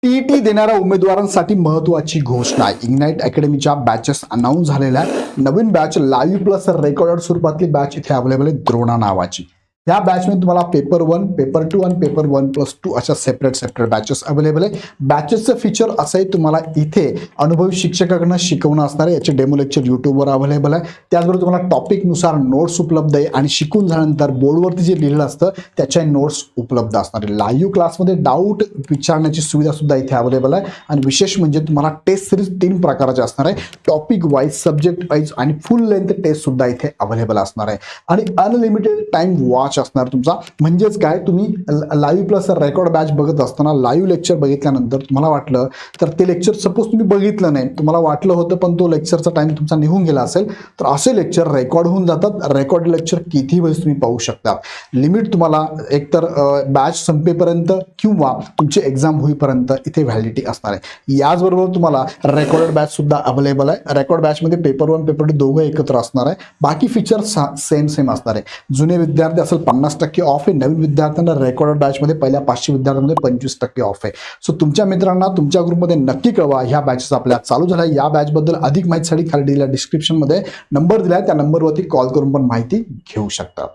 TET देणाऱ्या उमेदवारांसाठी महत्त्वाची घोषणा. इग्नाइट अकॅडमीच्या बॅचेस अनाऊन्स झालेल्या नवीन बॅच लाईव्ह प्लस रेकॉर्डेड स्वरूपातली बॅच इथे अवेलेबल आहे द्रोणा नावाची. या बॅचमध्ये तुम्हाला पेपर 1, पेपर 2 आणि पेपर 1+2 अशा सेपरेट बॅचेस अवेलेबल आहे. बॅचेसचं फीचर असं आहे, तुम्हाला इथे अनुभवी शिक्षकाकडनं शिकवणं असणार आहे. याचे डेमो लेक्चर यूट्यूबवर अवेलेबल आहे. त्याचबरोबर तुम्हाला टॉपिकनुसार नोट्स उपलब्ध आहे आणि शिकून झाल्यानंतर बोर्डवरती जे लिहिलेलं असतं त्याच्या नोट्स उपलब्ध असणार आहे. लाईव्ह क्लासमध्ये डाऊट विचारण्याची सुविधा सुद्धा इथे अवेलेबल आहे. आणि विशेष म्हणजे तुम्हाला टेस्ट सिरीज 3 प्रकारचे असणार आहे. टॉपिक वाईज, सब्जेक्ट वाईज आणि फुल लेंथ टेस्ट सुद्धा इथे अवेलेबल असणार आहे. आणि अनलिमिटेड टाइम वॉच असणार तुमचा. म्हणजेच काय, तुम्ही लाईव्ह प्लस रेकॉर्ड बॅच बघत असताना लाईव्ह लेक्चर बघितल्यानंतर तुम्हाला वाटलं तर ते लेक्चर सपोज तुम्ही बघितलं नाही, तुम्हाला वाटलं होतं पण तो लेक्चरचा टाइम तुमचा निघून गेला असेल, तर असे लेक्चर रेकॉर्ड होऊन जातात. रेकॉर्ड लेक्चर किती वेळेस तुम्ही पाहू शकता. लिमिट तुम्हाला एकतर बॅच संपेपर्यंत किंवा तुमची एक्झाम होईपर्यंत इथे व्हॅलिडिटी असणार आहे. याचबरोबर तुम्हाला रेकॉर्डेड बॅच सुद्धा अवेलेबल आहे. रेकॉर्ड बॅचमध्ये पेपर 1 पेपर 2 दोघं एकत्र असणार आहे. बाकी फीचर्स सेम असणार आहे. जुने विद्यार्थी असेल 50% ऑफ आहे. नवीन विद्यार्थ्यांना रेकॉर्डेड बॅचमध्ये पहिल्या 500 विद्यार्थ्यांमध्ये 25% ऑफ आहे. सो तुमच्या मित्रांना तुमच्या ग्रुपमध्ये नक्की कळवा. ह्या बॅचेस आपल्या चालू झाल्या. या बॅचबद्दल अधिक माहितीसाठी खाली दिलेल्या डिस्क्रिप्शनमध्ये नंबर दिला आहे, त्या नंबरवरती कॉल करून पण माहिती घेऊ शकता.